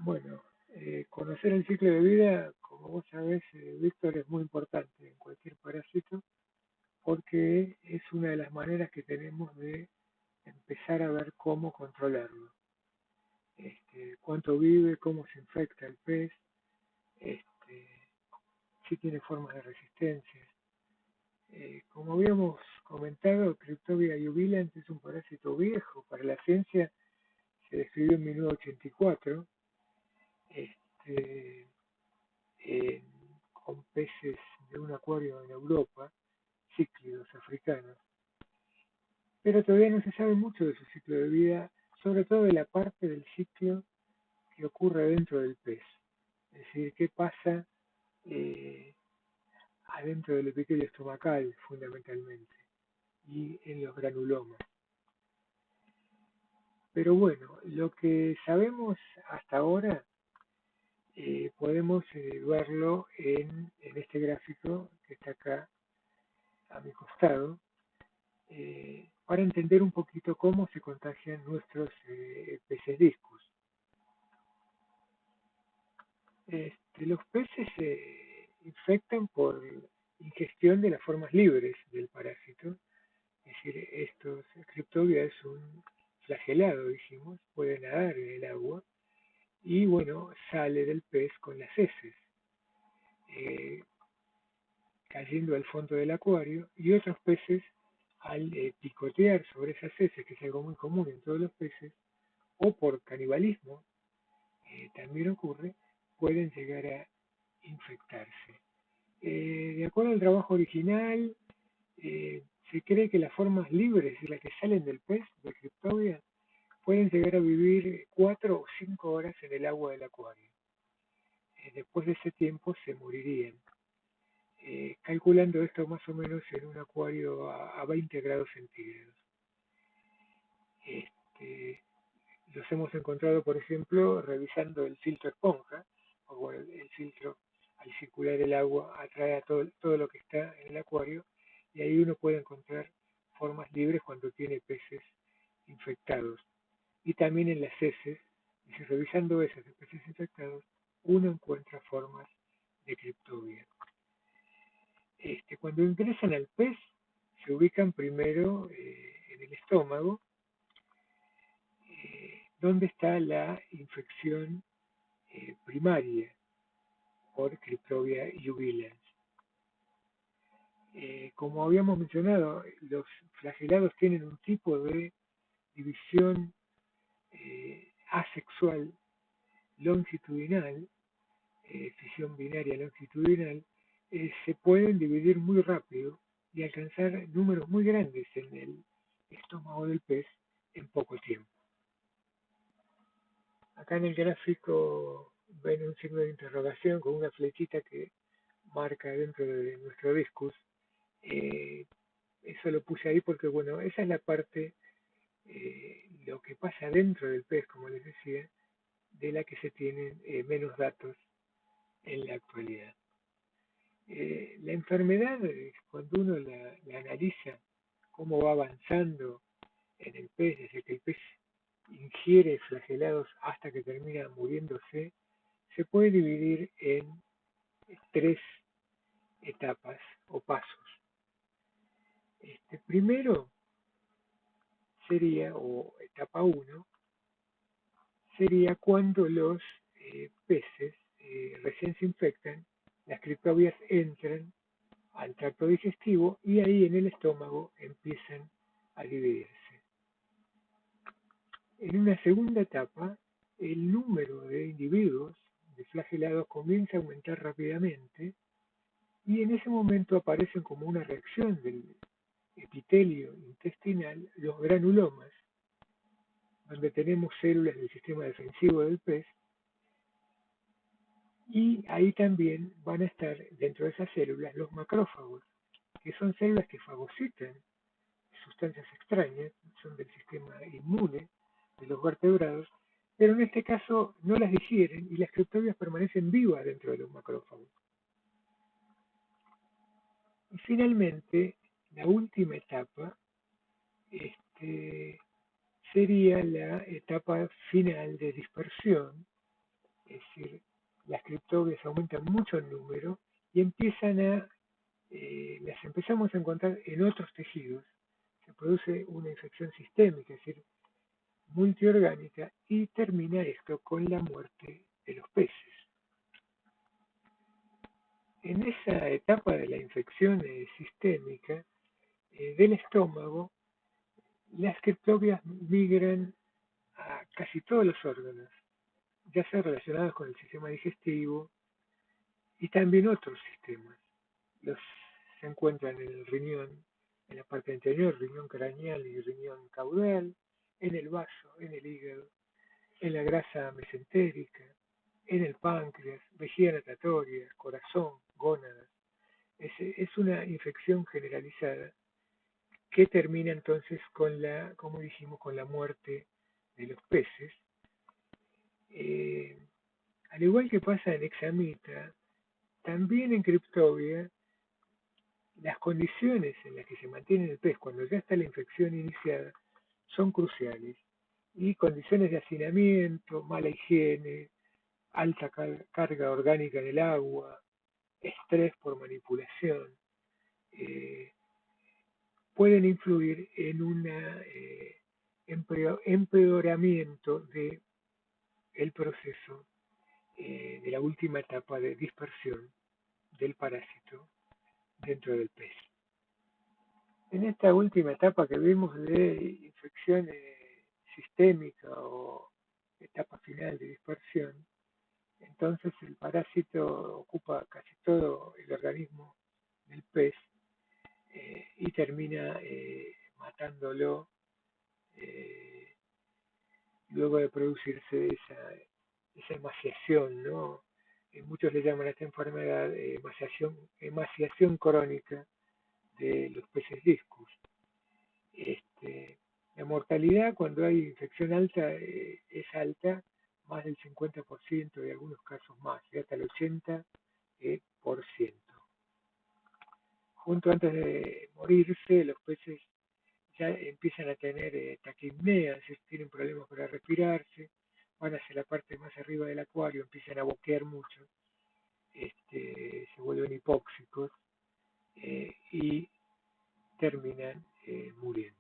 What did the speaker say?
Bueno, conocer el ciclo de vida, como vos sabés, Víctor, es muy importante en cualquier parásito porque es una de las maneras que tenemos de empezar a ver cómo controlarlo. Cuánto vive, cómo se infecta el pez, este, si tiene formas de resistencia. Como habíamos comentado, Cryptovia jubilans es un parásito viejo. Para la ciencia se describió en 1984. Este, en- con peces de un acuario en Europa, cíclidos africanos, pero todavía no se sabe mucho de su ciclo de vida, sobre todo de la parte del ciclo que ocurre dentro del pez, es decir, qué pasa eh, adentro del epitelio estomacal fundamentalmente y en los granulomas. Pero bueno, lo que sabemos hasta ahora podemos verlo en este gráfico que está acá a mi costado, para entender un poquito cómo se contagian nuestros peces discus. Los peces se infectan por ingestión de las formas libres del parásito, es decir, estos Cryptovia es un flagelado, dijimos, puede nadar en el agua y bueno, sale del pez con las heces, eh, cayendo al fondo del acuario, y otros peces al picotear sobre esas heces, que es algo muy común en todos los peces, o por canibalismo, también ocurre, pueden llegar a infectarse. De acuerdo al trabajo original, se cree que las formas libres, de las que salen del pez, de Cryptovia, pueden llegar a vivir 4 o 5 horas en el agua del acuario. Después de ese tiempo se morirían. Calculando esto más o menos en un acuario a 20 grados centígrados. Este, los hemos encontrado, por ejemplo, revisando el filtro esponja, o bueno, el filtro al circular el agua atrae a todo lo que está en el acuario y ahí uno puede encontrar formas libres cuando tiene peces infectados. Y también en las heces, y si revisando esas de peces infectados, uno encuentra formas de Cryptovia. Cuando ingresan al pez, se ubican primero en el estómago, donde está la infección primaria por Cryptovia jubilans. Como habíamos mencionado, los flagelados tienen un tipo de división asexual longitudinal, fisión binaria longitudinal, se pueden dividir muy rápido y alcanzar números muy grandes en el estómago del pez en poco tiempo. Acá en el gráfico ven un signo de interrogación con una flechita que marca dentro de nuestro discus. Eh, Eso lo puse ahí porque, bueno, esa es la parte, lo que pasa dentro del pez, como les decía, de la que se tienen menos datos en la actualidad. La enfermedad, cuando uno la analiza, cómo va avanzando en el pez, desde que el pez ingiere flagelados hasta que termina muriéndose, se puede dividir en tres etapas o pasos. Primero sería, o etapa 1, sería cuando los peces recién se infectan, las criptobias entran al tracto digestivo y ahí en el estómago empiezan a dividirse. En una segunda etapa, el número de individuos de flagelados comienza a aumentar rápidamente y en ese momento aparecen como una reacción del epitelio intestinal los granulomas, donde tenemos células del sistema defensivo del pez, y ahí también van a estar dentro de esas células los macrófagos, que son células que fagocitan sustancias extrañas, son del sistema inmune de los vertebrados, pero en este caso no las digieren y las criptobias permanecen vivas dentro de los macrófagos. Y finalmente, la última etapa sería la etapa final de dispersión, es decir, las criptobias aumentan mucho en número y las empezamos a encontrar en otros tejidos. Se produce una infección sistémica, es decir, multiorgánica, y termina esto con la muerte de los peces. En esa etapa de la infección sistémica del estómago, las criptobias migran a casi todos los órganos, ya sea relacionados con el sistema digestivo y también otros sistemas. Los se encuentran en el riñón, en la parte anterior, riñón craneal y riñón caudal, en el vaso, en el hígado, en la grasa mesentérica, en el páncreas, vejiga natatoria, corazón, gónadas. Es una infección generalizada que termina entonces con como dijimos, con la muerte de los peces. Eh, Al igual que pasa en Hexamita, también en Cryptovia, las condiciones en las que se mantiene el pez cuando ya está la infección iniciada son cruciales. Y condiciones de hacinamiento, mala higiene, alta carga orgánica en el agua, estrés por manipulación, eh, pueden influir en un empeoramiento del proceso de la última etapa de dispersión del parásito dentro del pez. En esta última etapa que vimos de infección sistémica o etapa final de dispersión, entonces el parásito ocupa casi todo el organismo del pez y termina matándolo eh, luego de producirse esa emaciación, ¿no? Muchos le llaman a esta enfermedad emaciación crónica de los peces discus. La mortalidad cuando hay infección alta es alta, más del 50% y algunos casos más, y hasta el 80%. Junto antes de morirse, los peces ya empiezan a tener taquipnea, es decir, tienen problemas para respirarse, van hacia la parte más arriba del acuario, empiezan a boquear mucho, se vuelven hipóxicos y terminan muriendo.